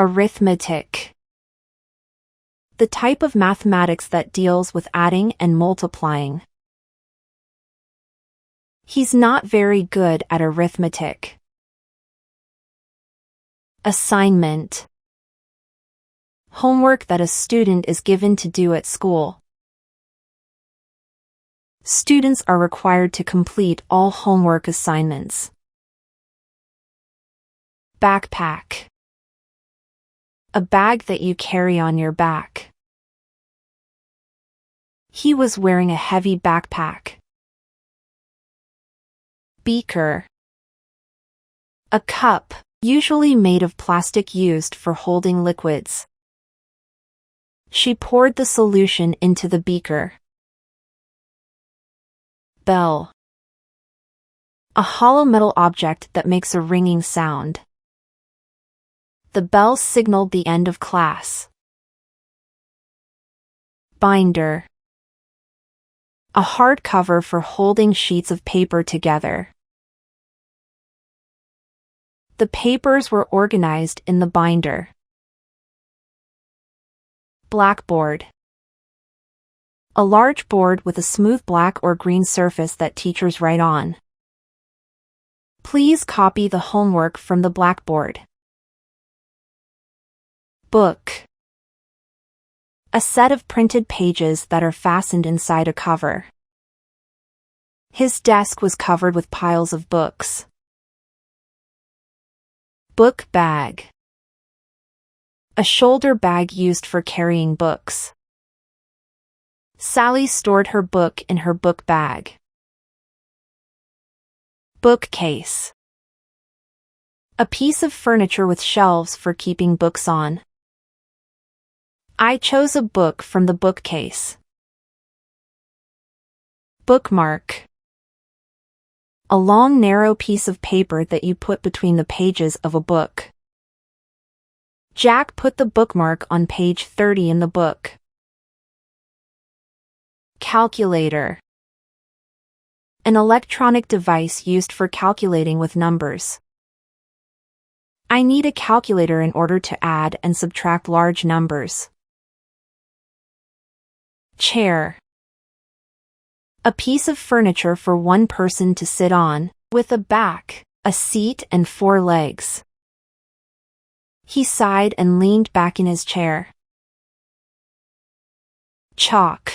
Arithmetic. The type of mathematics that deals with adding and multiplying. He's not very good at arithmetic. Assignment. Homework that a student is given to do at school. Students are required to complete all homework assignments. Backpack. A bag that you carry on your back. He was wearing a heavy backpack. Beaker. A cup, usually made of plastic used for holding liquids. She poured the solution into the beaker. Bell. A hollow metal object that makes a ringing sound. The bell signaled the end of class. Binder. A hard cover for holding sheets of paper together. The papers were organized in the binder. Blackboard. A large board with a smooth black or green surface that teachers write on. Please copy the homework from the blackboard. Book. A set of printed pages that are fastened inside a cover. His desk was covered with piles of books. Book bag. A shoulder bag used for carrying books. Sally stored her book in her book bag. Bookcase. A piece of furniture with shelves for keeping books on. I chose a book from the bookcase. Bookmark. A long narrow piece of paper that you put between the pages of a book. Jack put the bookmark on page 30 in the book. Calculator. An electronic device used for calculating with numbers. I need a calculator in order to add and subtract large numbers. Chair. A piece of furniture for one person to sit on, with a back, a seat and 4 legs. He sighed and leaned back in his chair. Chalk.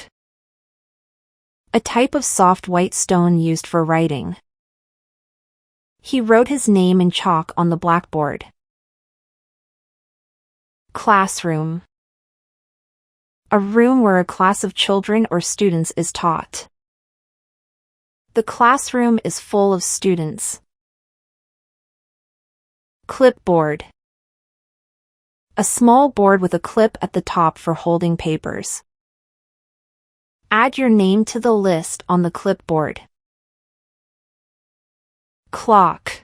A type of soft white stone used for writing. He wrote his name in chalk on the blackboard. Classroom. A room where a class of children or students is taught. The classroom is full of students. Clipboard. A small board with a clip at the top for holding papers. Add your name to the list on the clipboard. Clock.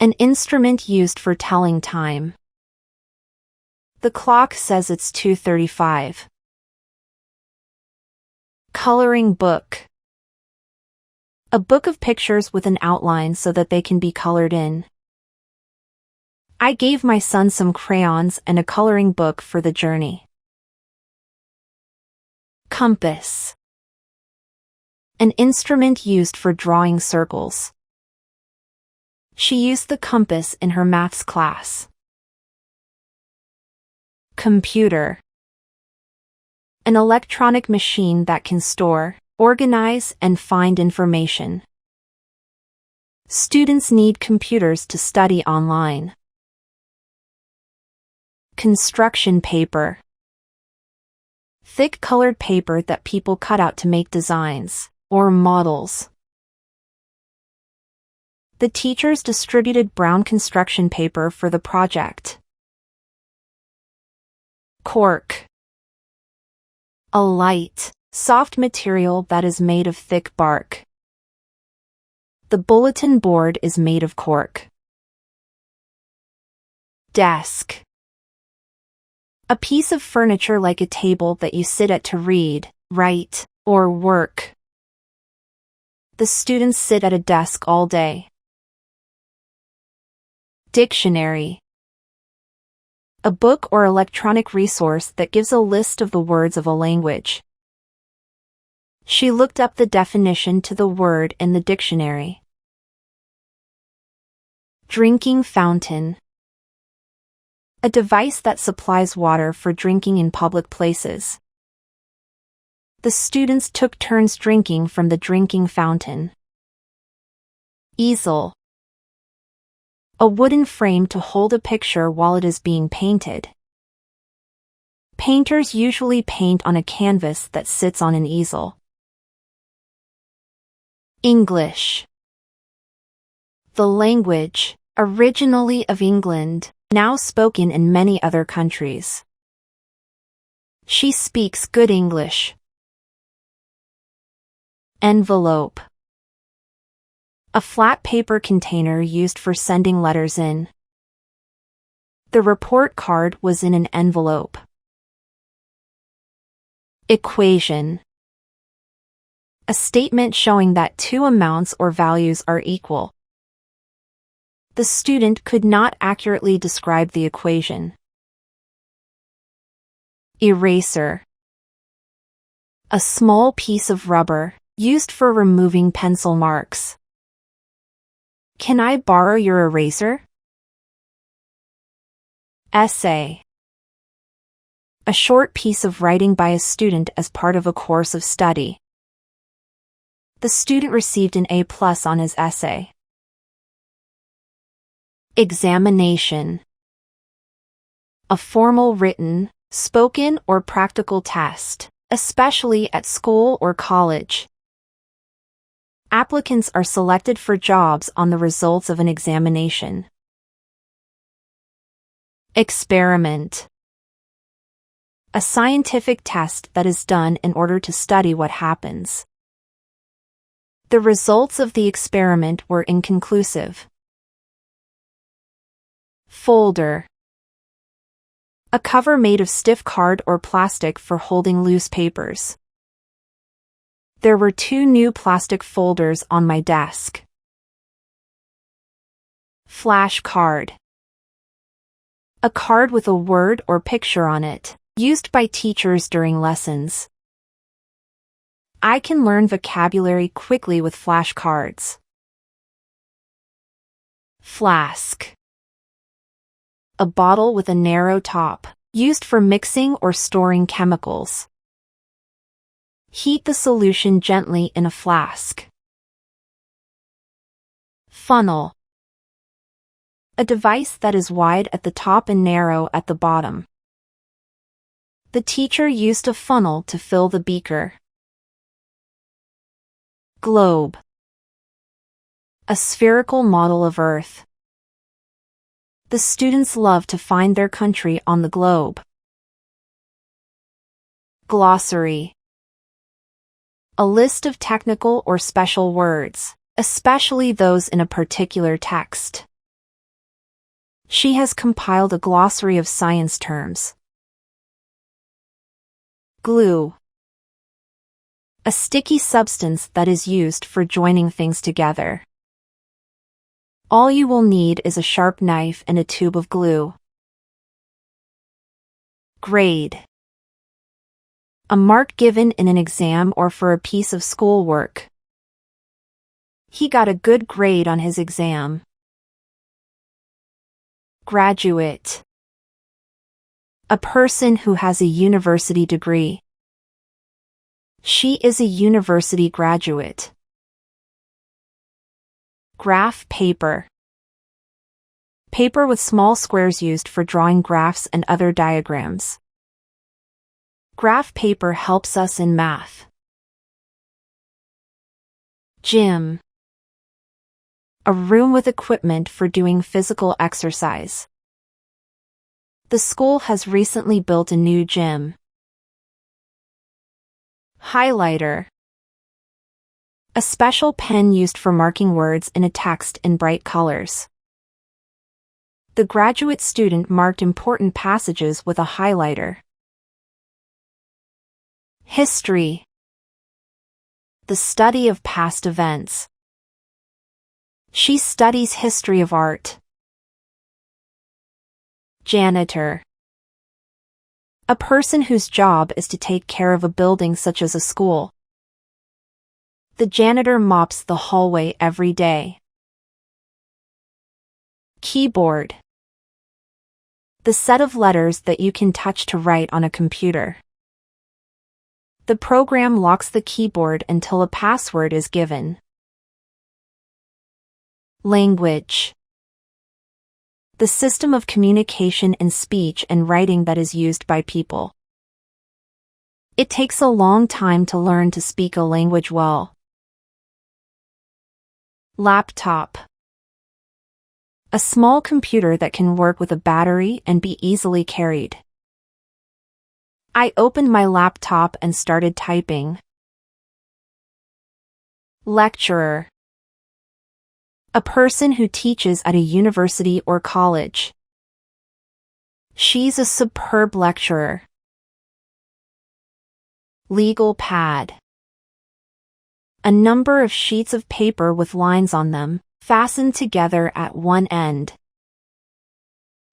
An instrument used for telling time. The clock says it's 2:35. Coloring book. A book of pictures with an outline so that they can be colored in. I gave my son some crayons and a coloring book for the journey. Compass. An instrument used for drawing circles. She used the compass in her maths class. Computer. An electronic machine that can store, organize, and find information. Students need computers to study online. Construction paper. Thick colored paper that people cut out to make designs, or models. The teachers distributed brown construction paper for the project. Cork. A light, soft material that is made of thick bark. The bulletin board is made of cork. Desk. A piece of furniture like a table that you sit at to read, write, or work. The students sit at a desk all day. Dictionary. A book or electronic resource that gives a list of the words of a language. She looked up the definition to the word in the dictionary. Drinking fountain. A device that supplies water for drinking in public places. The students took turns drinking from the drinking fountain. Easel. A wooden frame to hold a picture while it is being painted. Painters usually paint on a canvas that sits on an easel. English. The language, originally of England, now spoken in many other countries. She speaks good English. Envelope. A flat paper container used for sending letters in. The report card was in an envelope. Equation. A statement showing that two amounts or values are equal. The student could not accurately describe the equation. Eraser. A small piece of rubber, used for removing pencil marks. Can I borrow your eraser? Essay. A short piece of writing by a student as part of a course of study. The student received an A+ on his essay. Examination. A formal written, spoken or practical test, especially at school or college. Applicants are selected for jobs on the results of an examination. Experiment. A scientific test that is done in order to study what happens. The results of the experiment were inconclusive. Folder. A cover made of stiff card or plastic for holding loose papers. There were 2 new plastic folders on my desk. Flash card. A card with a word or picture on it, used by teachers during lessons. I can learn vocabulary quickly with flashcards. Flask. A bottle with a narrow top, used for mixing or storing chemicals. Heat the solution gently in a flask. Funnel. A device that is wide at the top and narrow at the bottom. The teacher used a funnel to fill the beaker. Globe. A spherical model of Earth. The students love to find their country on the globe. Glossary. A list of technical or special words, especially those in a particular text. She has compiled a glossary of science terms. Glue. A sticky substance that is used for joining things together. All you will need is a sharp knife and a tube of glue. Grade. A mark given in an exam or for a piece of schoolwork. He got a good grade on his exam. Graduate. A person who has a university degree. She is a university graduate. Graph paper. Paper with small squares used for drawing graphs and other diagrams. Graph paper helps us in math. Gym. A room with equipment for doing physical exercise. The school has recently built a new gym. Highlighter. A special pen used for marking words in a text in bright colors. The graduate student marked important passages with a highlighter. History. The study of past events. She studies history of art. Janitor. A person whose job is to take care of a building such as a school. The janitor mops the hallway every day. Keyboard. The set of letters that you can touch to write on a computer. The program locks the keyboard until a password is given. Language. The system of communication in speech and writing that is used by people. It takes a long time to learn to speak a language well. Laptop. A small computer that can work with a battery and be easily carried. I opened my laptop and started typing. Lecturer. A person who teaches at a university or college. She's a superb lecturer. Legal pad. A number of sheets of paper with lines on them, fastened together at one end.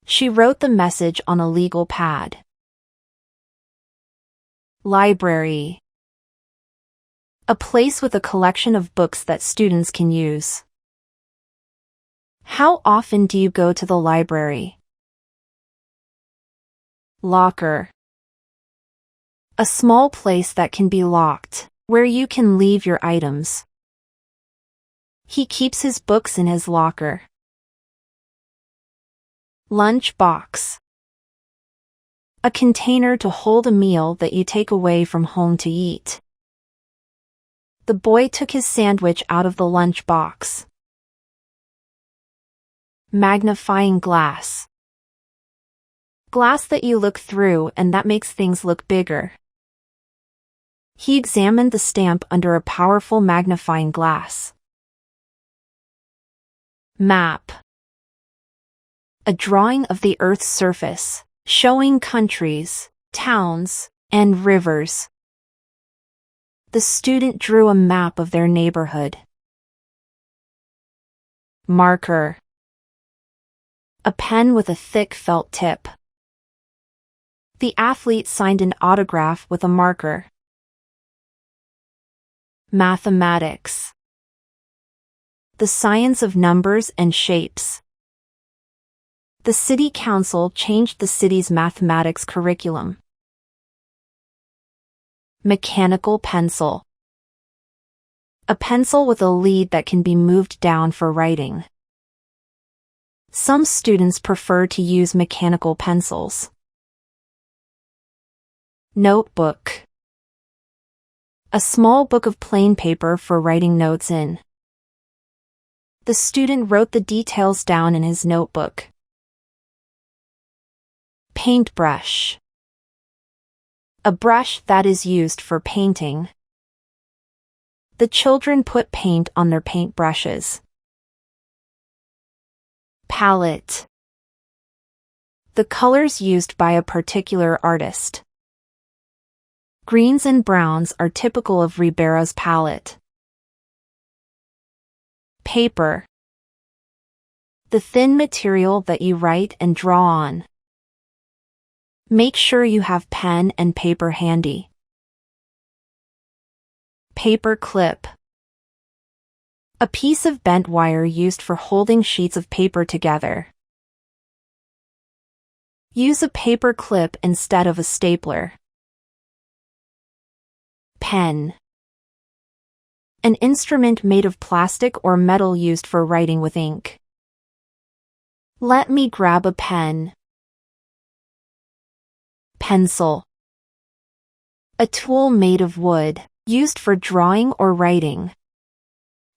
She wrote the message on a legal pad. Library. A place with a collection of books that students can use. How often do you go to the library? Locker. A small place that can be locked, where you can leave your items. He keeps his books in his locker. Lunch box. A container to hold a meal that you take away from home to eat. The boy took his sandwich out of the lunch box. Magnifying glass. Glass that you look through and that makes things look bigger. He examined the stamp under a powerful magnifying glass. Map. A drawing of the Earth's surface, showing countries, towns, and rivers. The student drew a map of their neighborhood. Marker. A pen with a thick felt tip. The athlete signed an autograph with a marker. Mathematics. The science of numbers and shapes. The city council changed the city's mathematics curriculum. Mechanical pencil. A pencil with a lead that can be moved down for writing. Some students prefer to use mechanical pencils. Notebook. A small book of plain paper for writing notes in. The student wrote the details down in his notebook. Paintbrush. A brush that is used for painting. The children put paint on their paintbrushes. Palette. The colors used by a particular artist. Greens and browns are typical of Ribera's palette. Paper. The thin material that you write and draw on. Make sure you have pen and paper handy. Paper clip. A piece of bent wire used for holding sheets of paper together. Use a paper clip instead of a stapler. Pen. An instrument made of plastic or metal used for writing with ink. Let me grab a pen. Pencil. A tool made of wood, used for drawing or writing.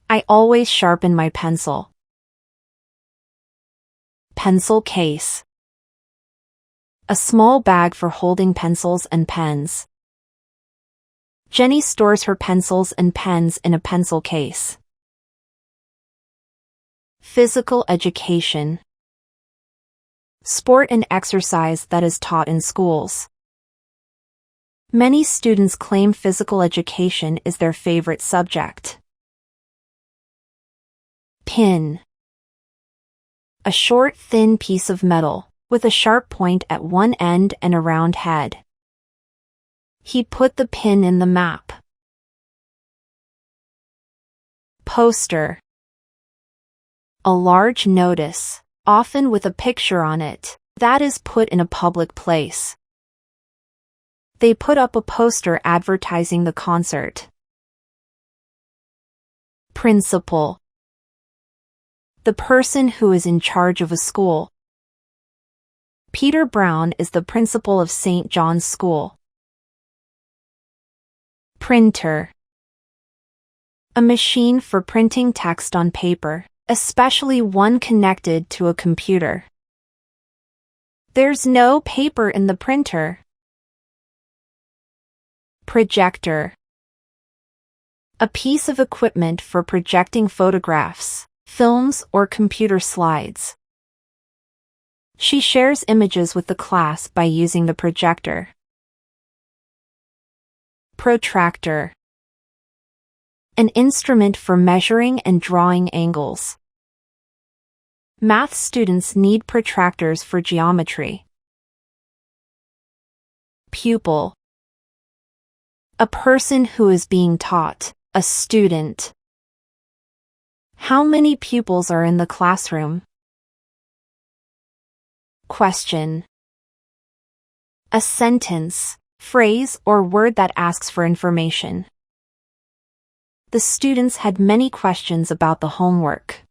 I always sharpen my pencil. Pencil case. A small bag for holding pencils and pens. Jenny stores her pencils and pens in a pencil case. Physical education. Sport and exercise that is taught in schools. Many students claim physical education is their favorite subject. Pin. A short, thin piece of metal, with a sharp point at one end and a round head. He put the pin in the map. Poster. A large notice, often with a picture on it, that is put in a public place. They put up a poster advertising the concert. Principal. The person who is in charge of a school. Peter Brown is the principal of St. John's School. Printer. A machine for printing text on paper, especially one connected to a computer. There's no paper in the printer. Projector. A piece of equipment for projecting photographs, films, or computer slides. She shares images with the class by using the projector. Protractor. An instrument for measuring and drawing angles. Math students need protractors for geometry. Pupil. A person who is being taught, a student. How many pupils are in the classroom? Question. A sentence, phrase, or word that asks for information. The students had many questions about the homework.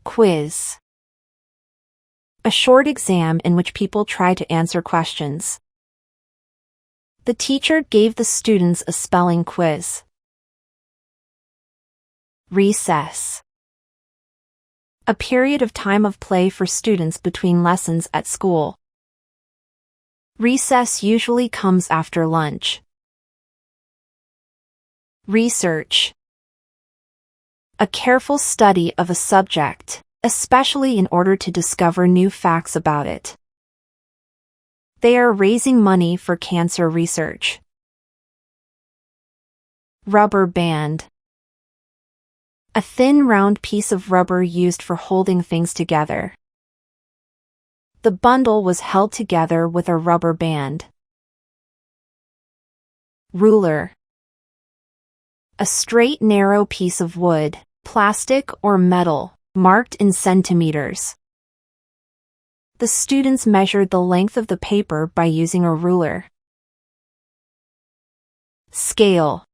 Quiz. A short exam in which people try to answer questions. The teacher gave the students a spelling quiz. Recess. A period of time of play for students between lessons at school. Recess usually comes after lunch. Research. A careful study of a subject, especially in order to discover new facts about it. They are raising money for cancer research. Rubber band. A thin round piece of rubber used for holding things together. The bundle was held together with a rubber band. Ruler. A straight, narrow piece of wood, plastic, or metal, marked in centimeters. The students measured the length of the paper by using a ruler. Scale.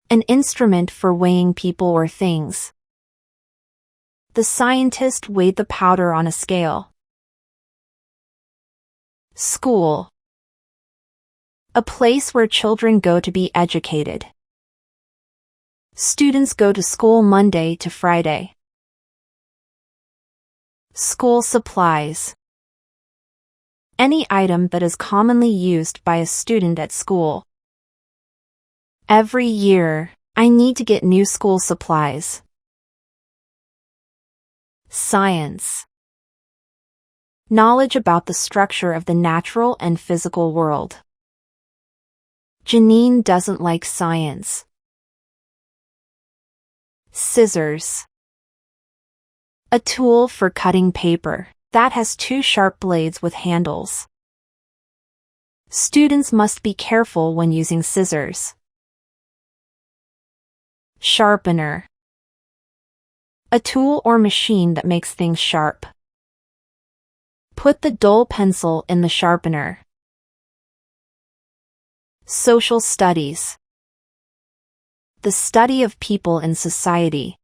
An instrument for weighing people or things. The scientist weighed the powder on a scale. School. A place where children go to be educated. Students go to school Monday to Friday. School supplies. Any item that is commonly used by a student at school. Every year, I need to get new school supplies. Science. Knowledge about the structure of the natural and physical world. Janine doesn't like science. Scissors. A tool for cutting paper that has two sharp blades with handles. Students must be careful when using scissors. Sharpener. A tool or machine that makes things sharp. Put the dull pencil in the sharpener. Social studies. The study of people in society.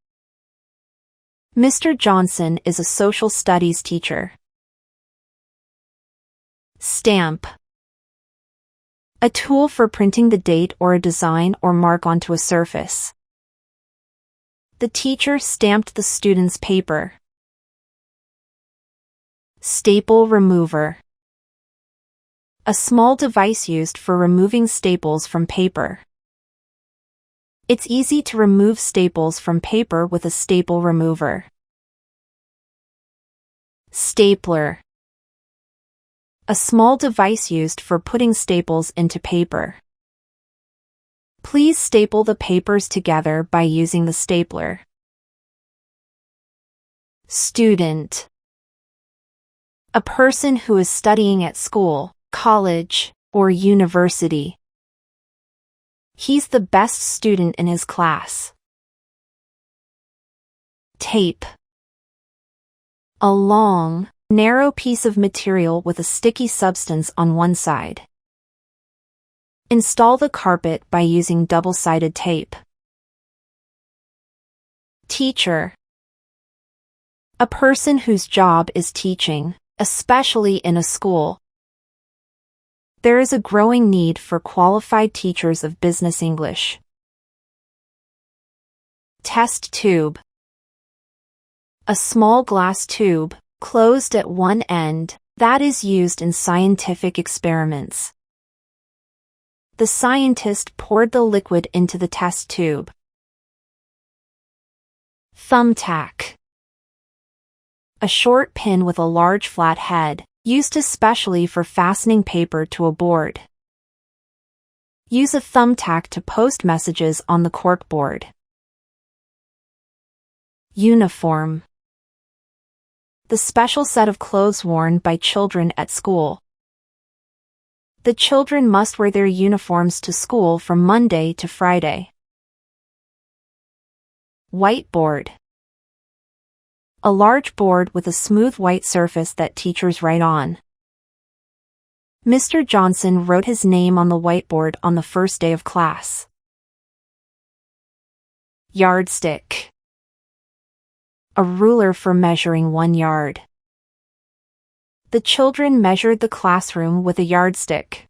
Mr. Johnson is a social studies teacher. Stamp. A tool for printing the date or a design or mark onto a surface. The teacher stamped the student's paper. Staple remover. A small device used for removing staples from paper. It's easy to remove staples from paper with a staple remover. Stapler. A small device used for putting staples into paper. Please staple the papers together by using the stapler. Student. A person who is studying at school, college, or university. He's the best student in his class. Tape. A long, narrow piece of material with a sticky substance on one side. Install the carpet by using double-sided tape. Teacher. A person whose job is teaching, especially in a school. There is a growing need for qualified teachers of business English. Test tube. A small glass tube, closed at one end, that is used in scientific experiments. The scientist poured the liquid into the test tube. Thumbtack. A short pin with a large flat head, used especially for fastening paper to a board. Use a thumbtack to post messages on the corkboard. Uniform. The special set of clothes worn by children at school. The children must wear their uniforms to school from Monday to Friday. Whiteboard. A large board with a smooth white surface that teachers write on. Mr. Johnson wrote his name on the whiteboard on the first day of class. Yardstick. A ruler for measuring 1 yard. The children measured the classroom with a yardstick.